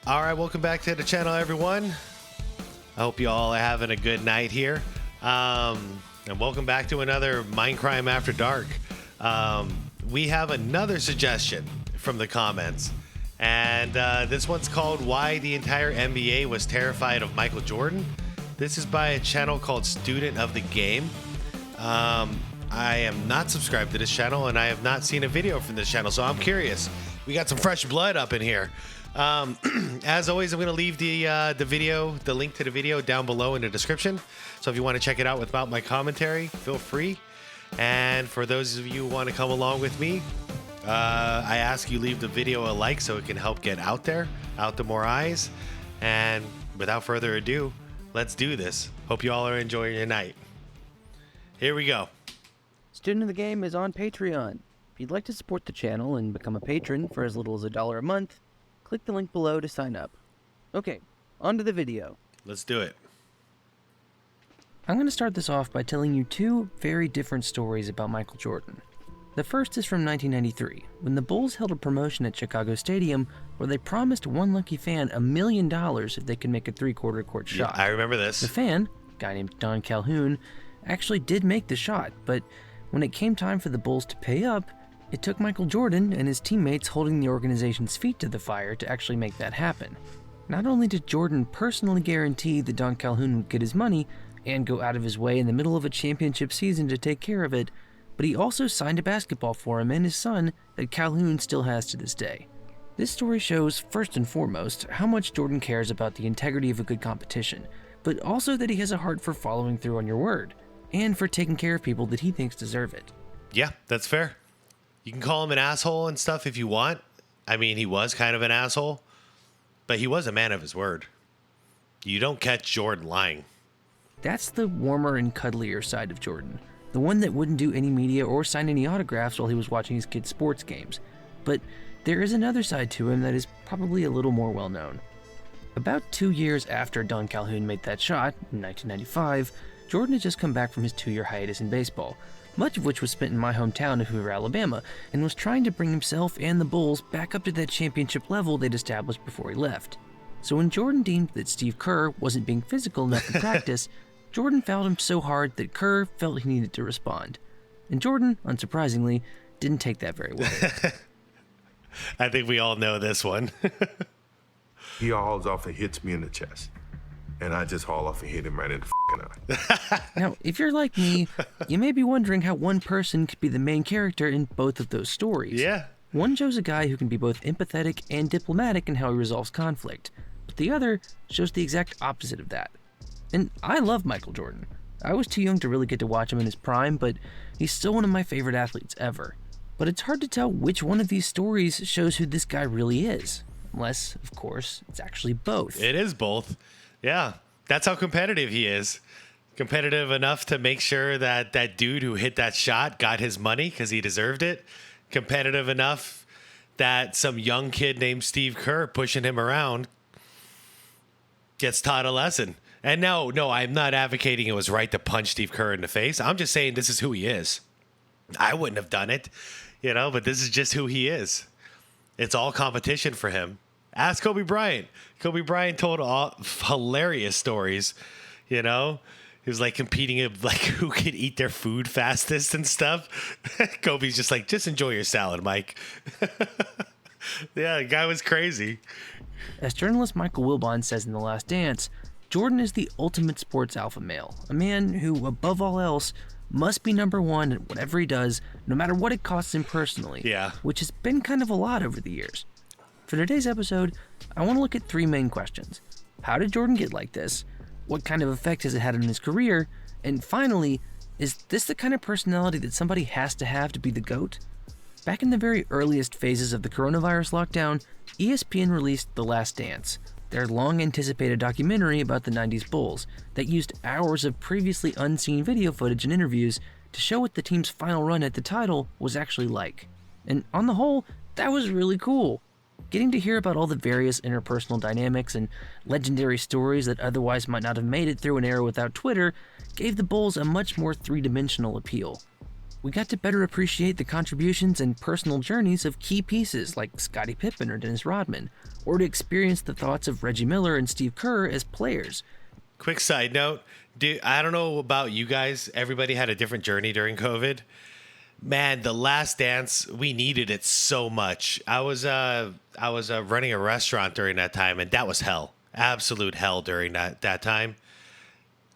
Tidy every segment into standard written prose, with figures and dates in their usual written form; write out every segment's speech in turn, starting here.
All right, welcome back to the channel, everyone. I hope you all are having a good night here. And welcome back to another Mindcrime After Dark. We have another suggestion from the comments. And this one's called Why the Entire NBA Was Terrified of Michael Jordan. This is by a channel called Student of the Game. I am not subscribed to this channel, and I have not seen a video from this channel, so I'm curious. We got some fresh blood up in here. As always, I'm going to leave the link to the video down below in the description. So if you want to check it out without my commentary, feel free. And for those of you who want to come along with me, I ask you leave the video a like so it can help get out there, out to more eyes. And without further ado, let's do this. Hope you all are enjoying your night. Here we go. Student of the Game is on Patreon. If you'd like to support the channel and become a patron for as little as $1 a month, click the link below to sign up. Okay, on to the video. Let's do it. I'm going to start this off by telling you two very different stories about Michael Jordan. The first is from 1993, when the Bulls held a promotion at Chicago Stadium where they promised one lucky fan $1 million if they could make a three-quarter court shot. Yeah, I remember this. The fan, a guy named Don Calhoun, actually did make the shot, but when it came time for the Bulls to pay up, it took Michael Jordan and his teammates holding the organization's feet to the fire to actually make that happen. Not only did Jordan personally guarantee that Don Calhoun would get his money and go out of his way in the middle of a championship season to take care of it, but he also signed a basketball for him and his son that Calhoun still has to this day. This story shows, first and foremost, how much Jordan cares about the integrity of a good competition, but also that he has a heart for following through on your word, and for taking care of people that he thinks deserve it. Yeah, that's fair. You can call him an asshole and stuff if you want. I mean, he was kind of an asshole, but he was a man of his word. You don't catch Jordan lying. That's the warmer and cuddlier side of Jordan. The one that wouldn't do any media or sign any autographs while he was watching his kids' sports games. But there is another side to him that is probably a little more well known. About 2 years after Don Calhoun made that shot, in 1995, Jordan had just come back from his 2-year hiatus in baseball, much of which was spent in my hometown of Hoover, Alabama, and was trying to bring himself and the Bulls back up to that championship level they'd established before he left. So when Jordan deemed that Steve Kerr wasn't being physical enough in practice, Jordan fouled him so hard that Kerr felt he needed to respond. And Jordan, unsurprisingly, didn't take that very well. I think we all know this one. He hauls off and hits me in the chest. And I just haul off and hit him right in the eye. Now, if you're like me, you may be wondering how one person could be the main character in both of those stories. Yeah. One shows a guy who can be both empathetic and diplomatic in how he resolves conflict, but the other shows the exact opposite of that. And I love Michael Jordan. I was too young to really get to watch him in his prime, but he's still one of my favorite athletes ever. But it's hard to tell which one of these stories shows who this guy really is. Unless, of course, it's actually both. It is both. Yeah, that's how competitive he is. Competitive enough to make sure that that dude who hit that shot got his money because he deserved it. Competitive enough that some young kid named Steve Kerr pushing him around gets taught a lesson. And no, I'm not advocating it was right to punch Steve Kerr in the face. I'm just saying this is who he is. I wouldn't have done it, but this is just who he is. It's all competition for him. Ask Kobe Bryant. Kobe Bryant told all hilarious stories, He was like competing of like who could eat their food fastest and stuff. Kobe's just like, just enjoy your salad, Mike. Yeah, the guy was crazy. As journalist Michael Wilbon says in The Last Dance, Jordan is the ultimate sports alpha male, a man who, above all else, must be number one at whatever he does, no matter what it costs him personally. Yeah. Which has been kind of a lot over the years. For today's episode, I want to look at three main questions. How did Jordan get like this? What kind of effect has it had on his career? And finally, is this the kind of personality that somebody has to have to be the GOAT? Back in the very earliest phases of the coronavirus lockdown, ESPN released The Last Dance, their long-anticipated documentary about the 90s Bulls that used hours of previously unseen video footage and interviews to show what the team's final run at the title was actually like. And on the whole, that was really cool. Getting to hear about all the various interpersonal dynamics and legendary stories that otherwise might not have made it through an era without Twitter gave the Bulls a much more three-dimensional appeal. we got to better appreciate the contributions and personal journeys of key pieces like Scottie Pippen or Dennis Rodman, or to experience the thoughts of Reggie Miller and Steve Kerr as players. Quick side note, dude, I don't know about you guys. Everybody had a different journey during COVID. Man, The Last Dance, we needed it so much. I was running a restaurant during that time, and that was hell. Absolute hell during that time.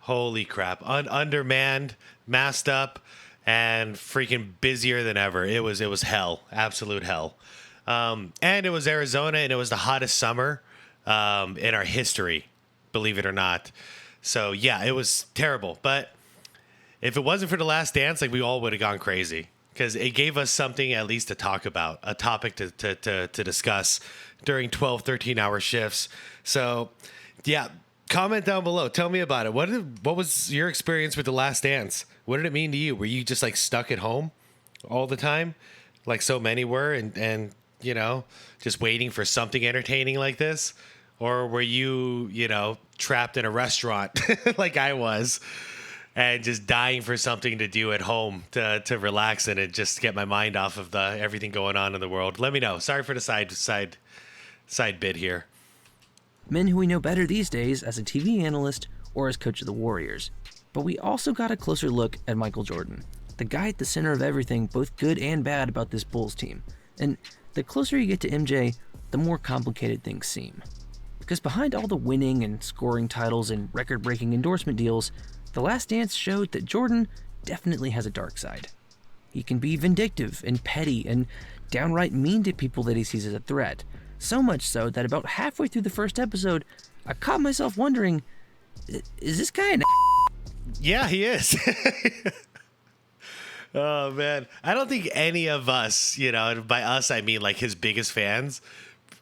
Holy crap. Undermanned, masked up, and freaking busier than ever. It was hell. Absolute hell. And it was Arizona, and it was the hottest summer in our history, believe it or not. So, yeah, it was terrible. But if it wasn't for The Last Dance, like, we all would have gone crazy, because it gave us something at least to talk about, a topic to discuss during 12, 13-hour shifts. So, yeah, comment down below. Tell me about it. What was your experience with The Last Dance? What did it mean to you? Were you just, like, stuck at home all the time, like so many were, and you know, just waiting for something entertaining like this? Or were you, trapped in a restaurant like I was, and just dying for something to do at home to relax and just get my mind off of everything going on in the world? Let me know. Sorry for the side bit here. Men who we know better these days as a TV analyst or as coach of the Warriors. But we also got a closer look at Michael Jordan, the guy at the center of everything, both good and bad, about this Bulls team. And the closer you get to MJ, the more complicated things seem. Because behind all the winning and scoring titles and record-breaking endorsement deals, The Last Dance showed that Jordan definitely has a dark side. He can be vindictive and petty and downright mean to people that he sees as a threat. So much so that about halfway through the first episode, I caught myself wondering, is this guy an Yeah, he is. Oh, man. I don't think any of us, by us, I mean like his biggest fans,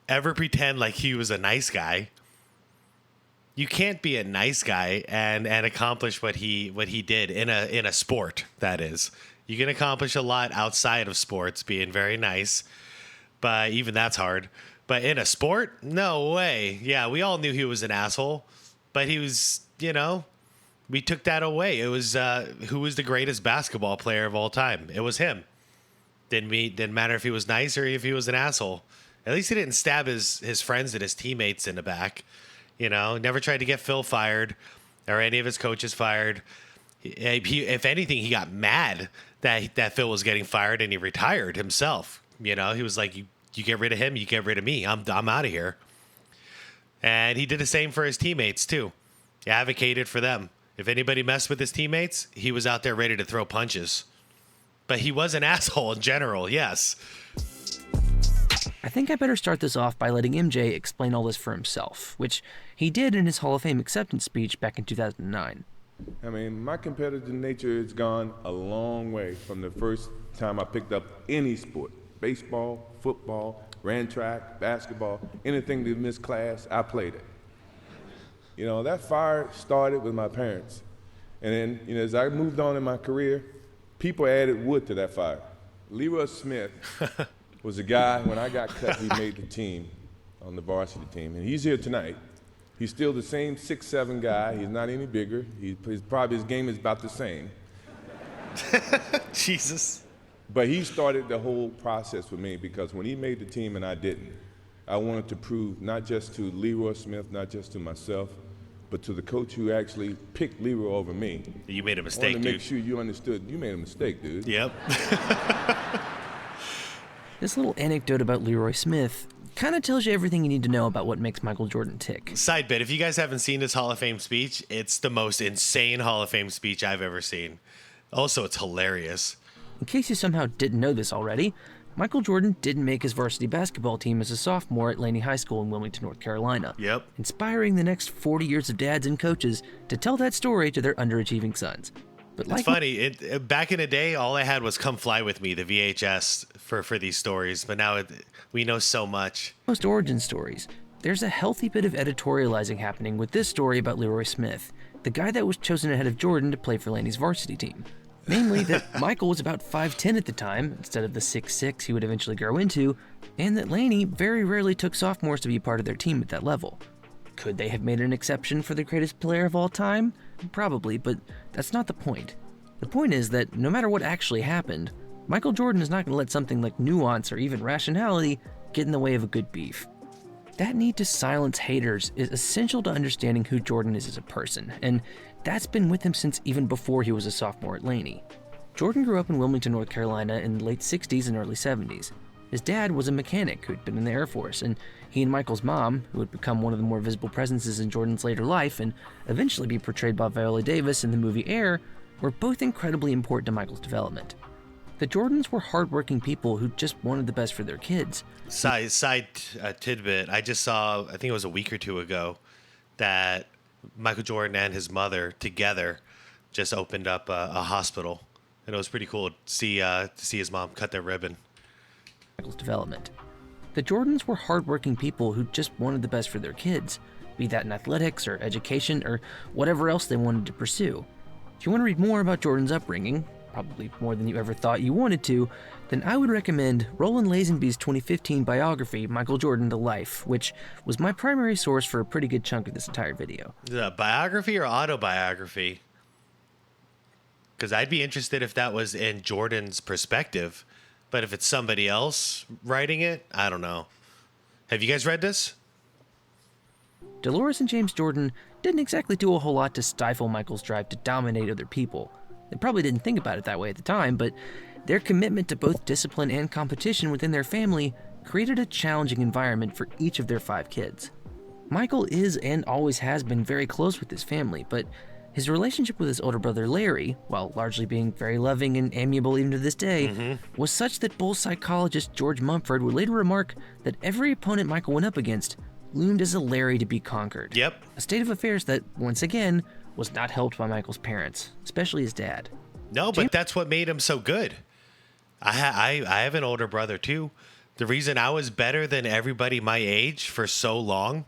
ever pretend like he was a nice guy. You can't be a nice guy and accomplish what he did in a sport, that is. You can accomplish a lot outside of sports, being very nice, but even that's hard. But in a sport, no way. Yeah, we all knew he was an asshole, but he was, we took that away. It was who was the greatest basketball player of all time? It was him. Didn't matter if he was nice or if he was an asshole. At least he didn't stab his friends and his teammates in the back. Never tried to get Phil fired or any of his coaches fired. If anything, he got mad that Phil was getting fired, and he retired himself. He was like, you get rid of him, you get rid of me. I'm out of here. And he did the same for his teammates too. He advocated for them. If anybody messed with his teammates, he was out there ready to throw punches. But he was an asshole in general, yes. I think I better start this off by letting MJ explain all this for himself, which he did in his Hall of Fame acceptance speech back in 2009. I mean, my competitive nature has gone a long way from the first time I picked up any sport. Baseball, football, ran track, basketball, anything to miss class, I played it. That fire started with my parents. And then, as I moved on in my career, people added wood to that fire. Leroy Smith was a guy, when I got cut, he made the team, on the varsity team. And he's here tonight. He's still the same 6'7" guy. He's not any bigger. His game is about the same. Jesus. But he started the whole process with me, because when he made the team and I didn't, I wanted to prove not just to Leroy Smith, not just to myself, but to the coach who actually picked Leroy over me. You made a I mistake, wanted to dude. make sure you understood. You made a mistake, dude. Yep. This little anecdote about Leroy Smith kind of tells you everything you need to know about what makes Michael Jordan tick. Side bit, if you guys haven't seen this Hall of Fame speech, it's the most insane Hall of Fame speech I've ever seen. Also, it's hilarious. In case you somehow didn't know this already, Michael Jordan didn't make his varsity basketball team as a sophomore at Laney High School in Wilmington, North Carolina. Yep. Inspiring the next 40 years of dads and coaches to tell that story to their underachieving sons. But it's funny. Back in the day, all I had was Come Fly With Me, the VHS for these stories. But now we know so much. Most origin stories, there's a healthy bit of editorializing happening with this story about Leroy Smith, the guy that was chosen ahead of Jordan to play for Laney's varsity team. Namely that Michael was about 5'10" at the time, instead of the 6'6" he would eventually grow into, and that Laney very rarely took sophomores to be part of their team at that level. Could they have made an exception for the greatest player of all time? Probably, but that's not the point. The point is that no matter what actually happened, Michael Jordan is not going to let something like nuance or even rationality get in the way of a good beef. That need to silence haters is essential to understanding who Jordan is as a person, and that's been with him since even before he was a sophomore at Laney. Jordan grew up in Wilmington, North Carolina in the late 60s and early 70s. His dad was a mechanic who'd been in the Air Force, and he and Michael's mom, who would become one of the more visible presences in Jordan's later life and eventually be portrayed by Viola Davis in the movie Air, were both incredibly important to Michael's development. The Jordans were hardworking people who just wanted the best for their kids. Side tidbit, I just saw, I think it was a week or two ago, that Michael Jordan and his mother together just opened up a hospital. And it was pretty cool to see his mom cut their ribbon. Michael's development. The Jordans were hardworking people who just wanted the best for their kids, be that in athletics or education or whatever else they wanted to pursue. If you want to read more about Jordan's upbringing, probably more than you ever thought you wanted to, then I would recommend Roland Lazenby's 2015 biography, Michael Jordan: The Life, which was my primary source for a pretty good chunk of this entire video. Is it a biography or autobiography? Because I'd be interested if that was in Jordan's perspective, but if it's somebody else writing it, I don't know. Have you guys read this? Dolores and James Jordan didn't exactly do a whole lot to stifle Michael's drive to dominate other people. They probably didn't think about it that way at the time, but their commitment to both discipline and competition within their family created a challenging environment for each of their 5 kids. Michael is and always has been very close with his family, but his relationship with his older brother Larry, while largely being very loving and amiable even to this day, was such that Bulls psychologist George Mumford would later remark that every opponent Michael went up against loomed as a Larry to be conquered. Yep. A state of affairs that, once again, was not helped by Michael's parents, especially his dad. No, but that's what made him so good. I have an older brother too. The reason I was better than everybody my age for so long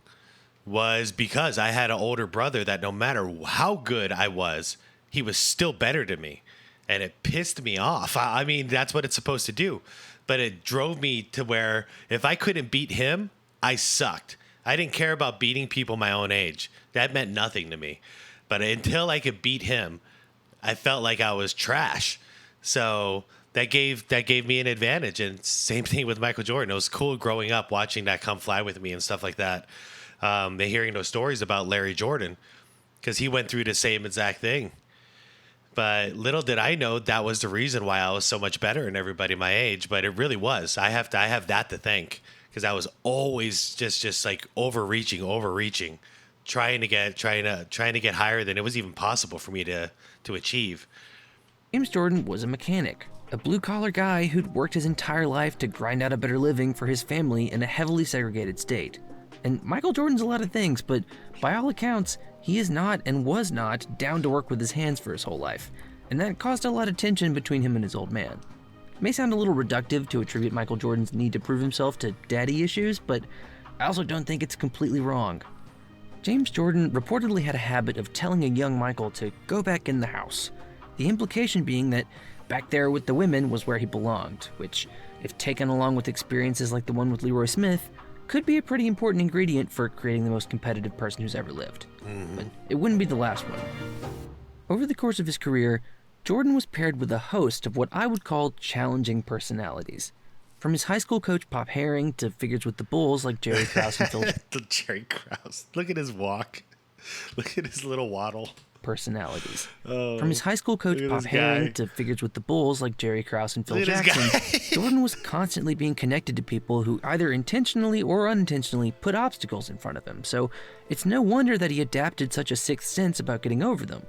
was because I had an older brother that no matter how good I was, he was still better to me. And it pissed me off. I mean, that's what it's supposed to do. But it drove me to where if I couldn't beat him, I sucked. I didn't care about beating people my own age. That meant nothing to me. But until I could beat him, I felt like I was trash. So that gave me an advantage. And same thing with Michael Jordan. It was cool growing up watching that come fly with me and stuff like that. Hearing those stories about Larry Jordan, because he went through the same exact thing. But little did I know that was the reason why I was so much better than everybody my age. But it really was. I have that to thank, because I was always just like overreaching, trying to get higher than it was even possible for me to achieve. James Jordan was a mechanic, a blue-collar guy who'd worked his entire life to grind out a better living for his family in a heavily segregated state. And Michael Jordan's a lot of things, but by all accounts, he is not and was not down to work with his hands for his whole life, and that caused a lot of tension between him and his old man. It may sound a little reductive to attribute Michael Jordan's need to prove himself to daddy issues, but I also don't think it's completely wrong. James Jordan reportedly had a habit of telling a young Michael to go back in the house, the implication being that back there with the women was where he belonged, which, if taken along with experiences like the one with Leroy Smith, could be a pretty important ingredient for creating the most competitive person who's ever lived. But it wouldn't be the last one. Over the course of his career, Jordan was paired with a host of what I would call challenging personalities. From his high school coach Pop Herring to figures with the Bulls like Jerry Krause and Phil Jerry Krause. Look at his walk. Look at his little waddle. Personalities. Oh, From his high school coach look at Pop this Herring guy. to figures with the Bulls like Jerry Krause and Phil Look at this Jackson, Jordan was constantly being connected to people who either intentionally or unintentionally put obstacles in front of him, so it's no wonder that he adapted such a sixth sense about getting over them.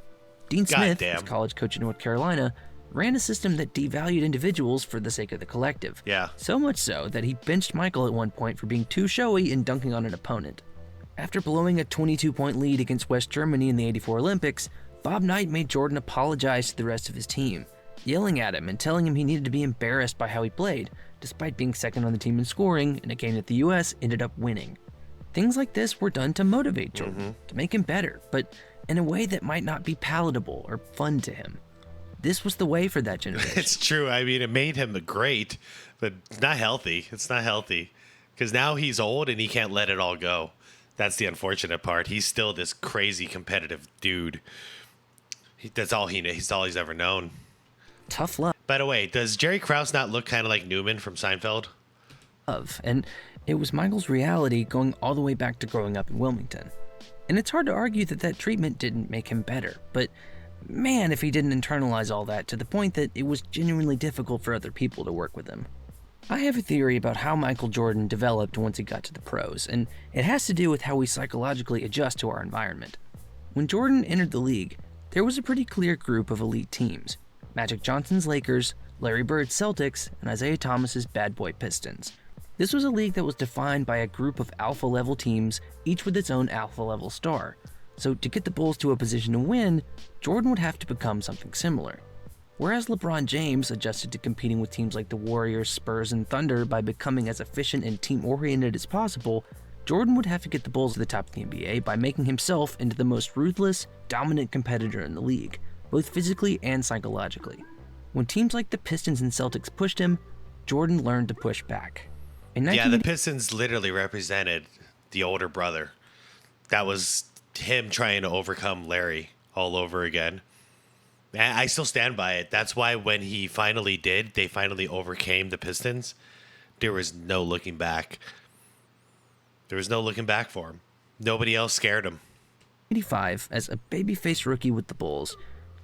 Dean Smith, Goddamn. his college coach in North Carolina, ran a system that devalued individuals for the sake of the collective. Yeah. So much so that he benched Michael at one point for being too showy in dunking on an opponent. After blowing a 22-point lead against West Germany in the '84 Olympics, Bob Knight made Jordan apologize to the rest of his team, yelling at him and telling him he needed to be embarrassed by how he played, despite being second on the team in scoring in a game that the US ended up winning. Things like this were done to motivate Jordan, to make him better, but in a way that might not be palatable or fun to him. This was the way for that generation. It's true. I mean, it made him great, but it's not healthy. It's not healthy because now he's old and he can't let it all go. That's the unfortunate part. He's still this crazy competitive dude. That's all he knew. He's all he's ever known. Tough love. By the way, does Jerry Krause not look kind of like Newman from Seinfeld? And it was Michael's reality going all the way back to growing up in Wilmington. And it's hard to argue that that treatment didn't make him better, but man, if he didn't internalize all that to the point that it was genuinely difficult for other people to work with him. I have a theory about how Michael Jordan developed once he got to the pros, and it has to do with how we psychologically adjust to our environment. When Jordan entered the league, there was a pretty clear group of elite teams: Magic Johnson's Lakers, Larry Bird's Celtics, and Isaiah Thomas's Bad Boy Pistons. This was a league that was defined by a group of alpha-level teams, each with its own alpha-level star. So to get the Bulls to a position to win, Jordan would have to become something similar. Whereas LeBron James adjusted to competing with teams like the Warriors, Spurs, and Thunder by becoming as efficient and team-oriented as possible, Jordan would have to get the Bulls to the top of the NBA by making himself into the most ruthless, dominant competitor in the league, both physically and psychologically. When teams like the Pistons and Celtics pushed him, Jordan learned to push back. Yeah, the Pistons literally represented the older brother. That was him trying to overcome Larry all over again. And I still stand by it. That's why when he finally did, they finally overcame the Pistons. There was no looking back. There was no looking back for him. Nobody else scared him. 85, as a babyface rookie with the Bulls,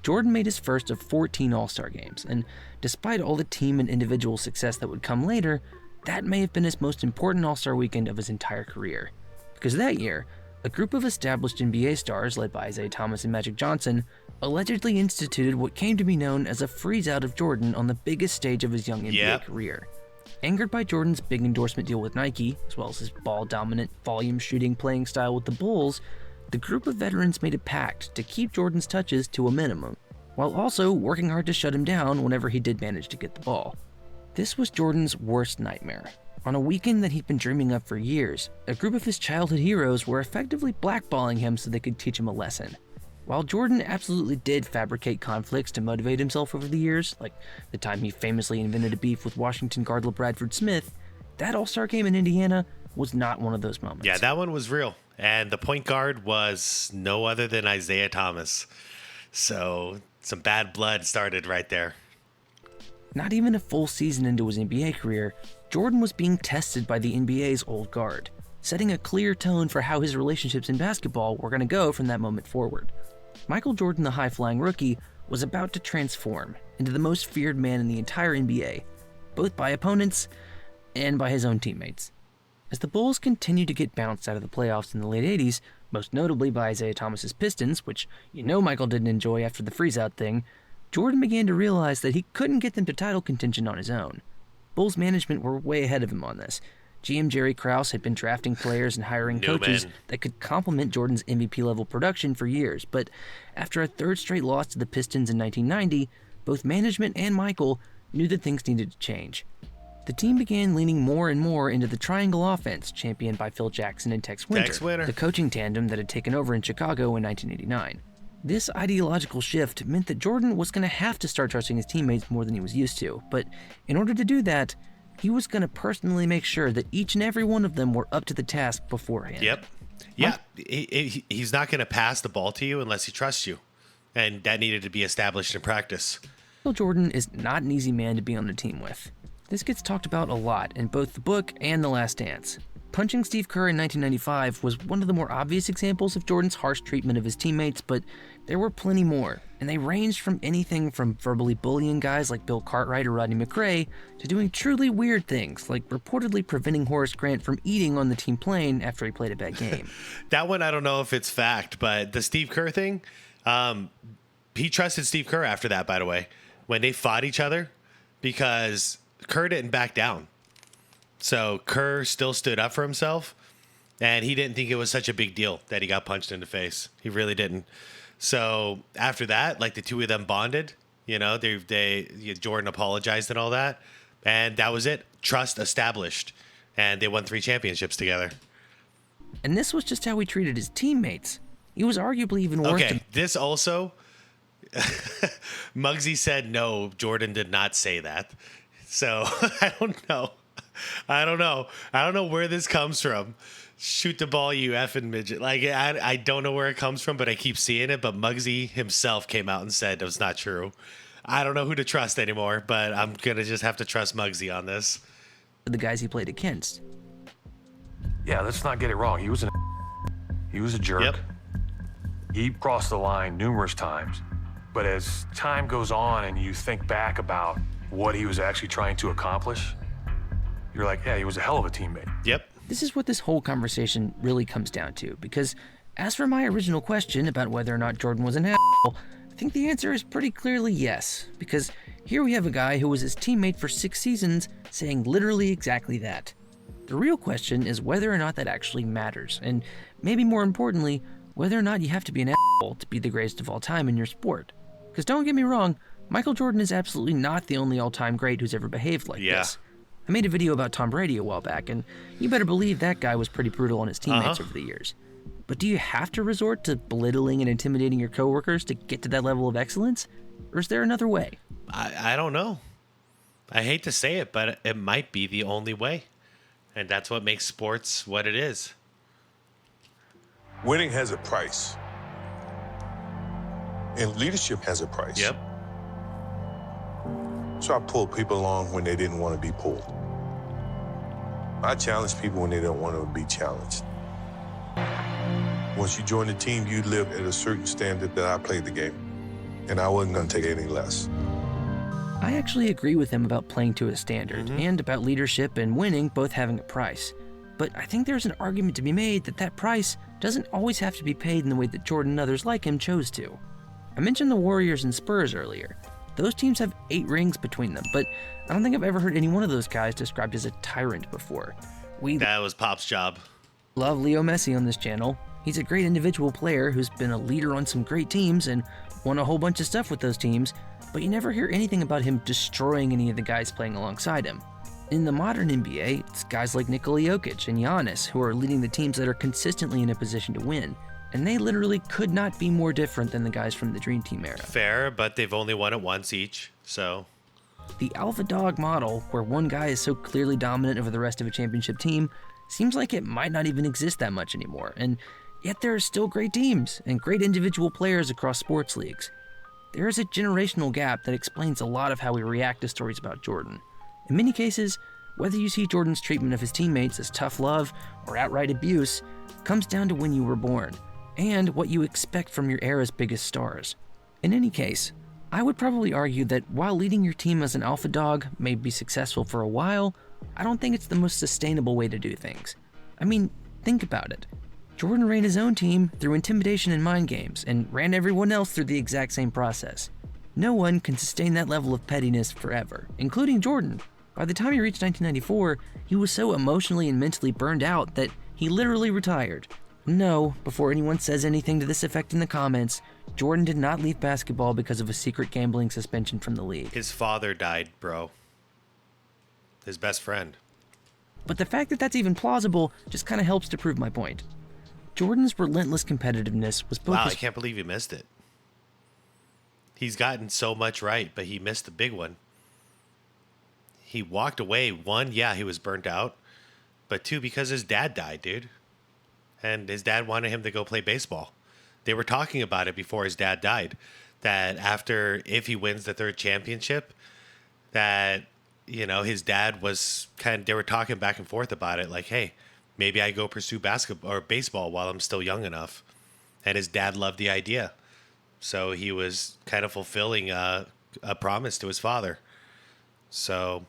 Jordan made his first of 14 All-Star games, and despite all the team and individual success that would come later, that may have been his most important All-Star weekend of his entire career. Because that year, a group of established NBA stars led by Isaiah Thomas and Magic Johnson allegedly instituted what came to be known as a freeze-out of Jordan on the biggest stage of his young NBA career. Angered by Jordan's big endorsement deal with Nike, as well as his ball-dominant, volume-shooting playing style with the Bulls, the group of veterans made a pact to keep Jordan's touches to a minimum, while also working hard to shut him down whenever he did manage to get the ball. This was Jordan's worst nightmare. On a weekend that he'd been dreaming up for years, a group of his childhood heroes were effectively blackballing him so they could teach him a lesson. While Jordan absolutely did fabricate conflicts to motivate himself over the years, like the time he famously invented a beef with Washington guard LeBradford Smith, that All-Star game in Indiana was not one of those moments. Yeah, that one was real. And the point guard was no other than Isaiah Thomas. So some bad blood started right there. Not even a full season into his NBA career, Jordan was being tested by the NBA's old guard, setting a clear tone for how his relationships in basketball were going to go from that moment forward. Michael Jordan, the high-flying rookie, was about to transform into the most feared man in the entire NBA, both by opponents and by his own teammates. As the Bulls continued to get bounced out of the playoffs in the late 80s, most notably by Isaiah Thomas's Pistons, which Michael didn't enjoy after the freeze-out thing, Jordan began to realize that he couldn't get them to title contention on his own. Bulls management were way ahead of him on this. GM Jerry Krause had been drafting players and hiring coaches that could complement Jordan's MVP-level production for years, but after a third straight loss to the Pistons in 1990, both management and Michael knew that things needed to change. The team began leaning more and more into the triangle offense championed by Phil Jackson and Tex Winter, the coaching tandem that had taken over in Chicago in 1989. This ideological shift meant that Jordan was going to have to start trusting his teammates more than he was used to, but in order to do that, he was going to personally make sure that each and every one of them were up to the task beforehand. Yep. Yeah, he's not going to pass the ball to you unless he trusts you, and that needed to be established in practice. Michael Jordan is not an easy man to be on the team with. This gets talked about a lot in both the book and The Last Dance. Punching Steve Kerr in 1995 was one of the more obvious examples of Jordan's harsh treatment of his teammates, but there were plenty more, and they ranged from anything from verbally bullying guys like Bill Cartwright or Rodney McRae to doing truly weird things like reportedly preventing Horace Grant from eating on the team plane after he played a bad game. That one, I don't know if it's fact, but the Steve Kerr thing, he trusted Steve Kerr after that, by the way, when they fought each other, because Kerr didn't back down. So Kerr still stood up for himself, and he didn't think it was such a big deal that he got punched in the face. He really didn't. So after that, like the two of them bonded, Jordan apologized and all that, and that was it. Trust established, and they won 3 championships together. And this was just how he treated his teammates. He was arguably even worse. Okay, this also, Muggsy said no, Jordan did not say that. So I don't know. I don't know. I don't know where this comes from. Shoot the ball, you effing midget. Like, I don't know where it comes from, but I keep seeing it. But Muggsy himself came out and said it was not true. I don't know who to trust anymore, but I'm going to just have to trust Muggsy on this. The guys he played against. Yeah, let's not get it wrong. He was a jerk. Yep. He crossed the line numerous times. But as time goes on and you think back about what he was actually trying to accomplish, you're like, yeah, he was a hell of a teammate. Yep. This is what this whole conversation really comes down to, because as for my original question about whether or not Jordan was an asshole, I think the answer is pretty clearly yes, because here we have a guy who was his teammate for 6 seasons saying literally exactly that. The real question is whether or not that actually matters, and maybe more importantly, whether or not you have to be an asshole to be the greatest of all time in your sport. Because don't get me wrong, Michael Jordan is absolutely not the only all-time great who's ever behaved like this. I made a video about Tom Brady a while back, and you better believe that guy was pretty brutal on his teammates over the years. But do you have to resort to belittling and intimidating your coworkers to get to that level of excellence? Or is there another way? I don't know. I hate to say it, but it might be the only way. And that's what makes sports what it is. Winning has a price. And leadership has a price. Yep. So I pulled people along when they didn't want to be pulled. I challenge people when they don't want to be challenged. Once you join the team, you live at a certain standard that I played the game. And I wasn't going to take any less. I actually agree with him about playing to a standard, and about leadership and winning both having a price. But I think there's an argument to be made that that price doesn't always have to be paid in the way that Jordan and others like him chose to. I mentioned the Warriors and Spurs earlier. Those teams have 8 rings between them, but I don't think I've ever heard any one of those guys described as a tyrant before. That was Pop's job. Love Leo Messi on this channel. He's a great individual player who's been a leader on some great teams and won a whole bunch of stuff with those teams, but you never hear anything about him destroying any of the guys playing alongside him. In the modern NBA, it's guys like Nikola Jokic and Giannis who are leading the teams that are consistently in a position to win. And they literally could not be more different than the guys from the Dream Team era. Fair, but they've only won it once each, so... The alpha dog model, where one guy is so clearly dominant over the rest of a championship team, seems like it might not even exist that much anymore, and yet there are still great teams and great individual players across sports leagues. There is a generational gap that explains a lot of how we react to stories about Jordan. In many cases, whether you see Jordan's treatment of his teammates as tough love or outright abuse comes down to when you were born, and what you expect from your era's biggest stars. In any case, I would probably argue that while leading your team as an alpha dog may be successful for a while, I don't think it's the most sustainable way to do things. I mean, think about it. Jordan ran his own team through intimidation and mind games, and ran everyone else through the exact same process. No one can sustain that level of pettiness forever, including Jordan. By the time he reached 1994, he was so emotionally and mentally burned out that he literally retired. No, before anyone says anything to this effect in the comments, Jordan did not leave basketball because of a secret gambling suspension from the league. His father died, bro. His best friend. But the fact that that's even plausible just kind of helps to prove my point. Jordan's relentless competitiveness was both... Wow, I can't believe you missed it. He's gotten so much right, but he missed the big one. He walked away. 1, yeah, he was burnt out. But 2, because his dad died, dude. And his dad wanted him to go play baseball. They were talking about it before his dad died, that after, if he wins the 3rd championship, that, you know, his dad was they were talking back and forth about it, like, hey, maybe I go pursue basketball or baseball while I'm still young enough. And his dad loved the idea. So he was kind of fulfilling a promise to his father. So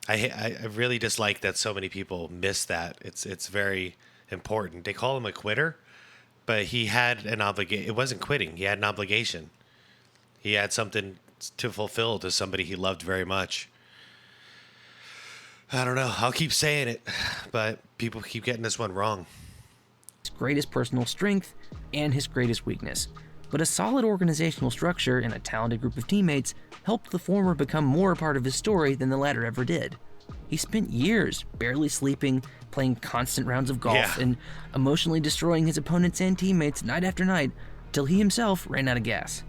I really dislike that so many people miss that. It's very important. They call him a quitter, but he had an obligation. It wasn't quitting. He had an obligation. He had something to fulfill to somebody he loved very much. I don't know. I'll keep saying it, but people keep getting this one wrong. His greatest personal strength and his greatest weakness. But a solid organizational structure and a talented group of teammates helped the former become more a part of his story than the latter ever did. He spent years barely sleeping, playing constant rounds of golf, and emotionally destroying his opponents and teammates night after night, till he himself ran out of gas.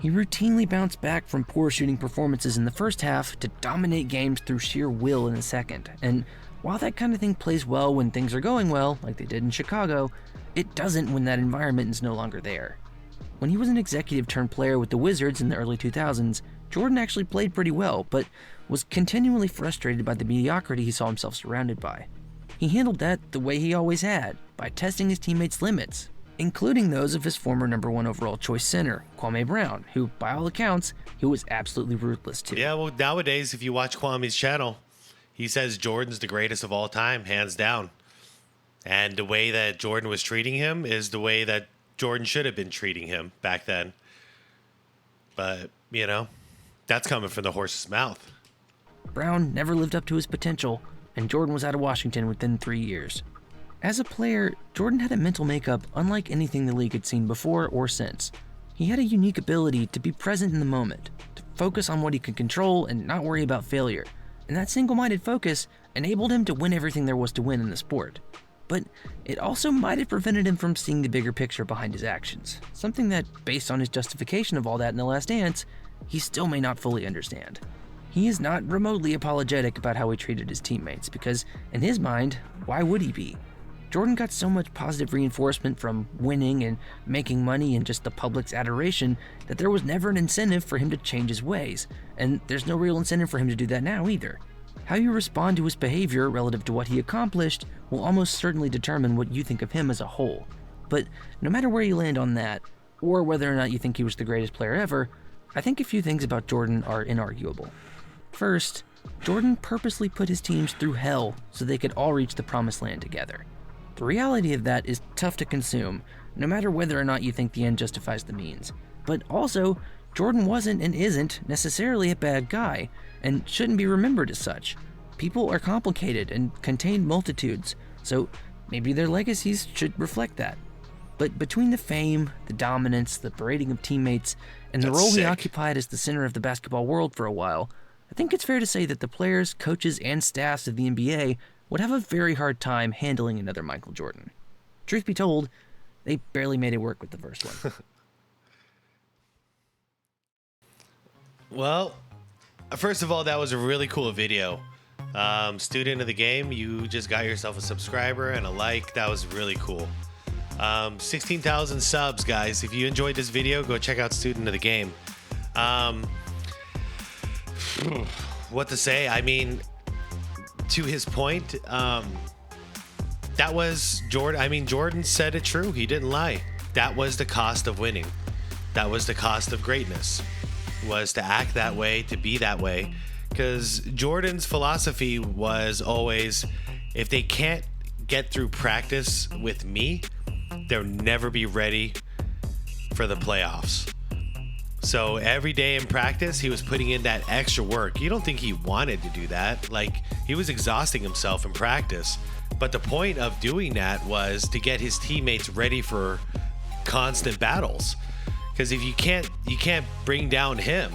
He routinely bounced back from poor shooting performances in the first half to dominate games through sheer will in the second, and while that kind of thing plays well when things are going well, like they did in Chicago, it doesn't when that environment is no longer there. When he was an executive turned player with the Wizards in the early 2000s, Jordan actually played pretty well, but was continually frustrated by the mediocrity he saw himself surrounded by. He handled that the way he always had, by testing his teammates' limits, including those of his former #1 overall choice center, Kwame Brown, who, by all accounts, he was absolutely ruthless to. Yeah, well, nowadays, if you watch Kwame's channel, he says Jordan's the greatest of all time, hands down. And the way that Jordan was treating him is the way that Jordan should have been treating him back then. But, you know, that's coming from the horse's mouth. Brown never lived up to his potential, and Jordan was out of Washington within 3 years. As a player, Jordan had a mental makeup unlike anything the league had seen before or since. He had a unique ability to be present in the moment, to focus on what he could control and not worry about failure, and that single-minded focus enabled him to win everything there was to win in the sport. But it also might have prevented him from seeing the bigger picture behind his actions, something that, based on his justification of all that in The Last Dance, he still may not fully understand. He is not remotely apologetic about how he treated his teammates, because in his mind, why would he be? Jordan got so much positive reinforcement from winning and making money and just the public's adoration that there was never an incentive for him to change his ways, and there's no real incentive for him to do that now either. How you respond to his behavior relative to what he accomplished will almost certainly determine what you think of him as a whole. But no matter where you land on that, or whether or not you think he was the greatest player ever, I think a few things about Jordan are inarguable. First, Jordan purposely put his teams through hell so they could all reach the promised land together. The reality of that is tough to consume, no matter whether or not you think the end justifies the means. But also, Jordan wasn't and isn't necessarily a bad guy, and shouldn't be remembered as such. People are complicated and contain multitudes, so maybe their legacies should reflect that. But between the fame, the dominance, the berating of teammates, and the role he occupied as the center of the basketball world for a while, I think it's fair to say that the players, coaches, and staffs of the NBA would have a very hard time handling another Michael Jordan. Truth be told, they barely made it work with the first one. Well, first of all, that was a really cool video. Student of the game, you just got yourself a subscriber and a like. That was really cool. 16,000 subs, guys. If you enjoyed this video, go check out Student of the Game. What to say? I mean, to his point, that was Jordan. I mean, Jordan said it true. He didn't lie. That was the cost of winning. That was the cost of greatness, was to act that way, to be that way. Because Jordan's philosophy was always, if they can't get through practice with me, they'll never be ready for the playoffs. So every day in practice, he was putting in that extra work. You don't think he wanted to do that. Like, he was exhausting himself in practice. But the point of doing that was to get his teammates ready for constant battles. Because if you can't bring down him,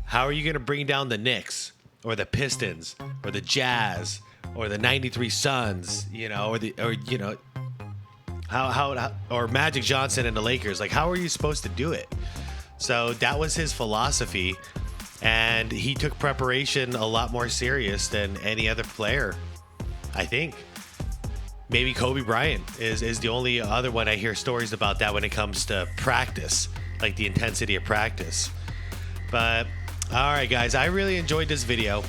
how are you going to bring down the Knicks or the Pistons or the Jazz or the '93 Suns, or Magic Johnson and the Lakers? Like, how are you supposed to do it? So that was his philosophy, and he took preparation a lot more serious than any other player, I think. Maybe Kobe Bryant is the only other one I hear stories about that when it comes to practice, like the intensity of practice. But all right, guys, I really enjoyed this video.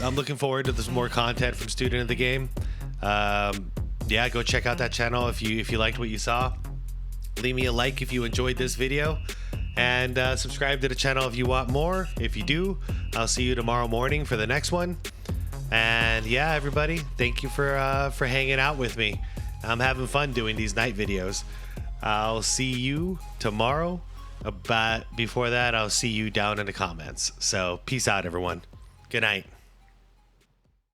I'm looking forward to some more content from Student of the Game. Yeah, go check out that channel if you liked what you saw. Leave me a like if you enjoyed this video, and subscribe to the channel if you want more. If you do, I'll see you tomorrow morning for the next one. And yeah, everybody, thank you for hanging out with me. I'm having fun doing these night videos. I'll see you tomorrow. But before that, I'll see you down in the comments. So peace out, everyone. Good night.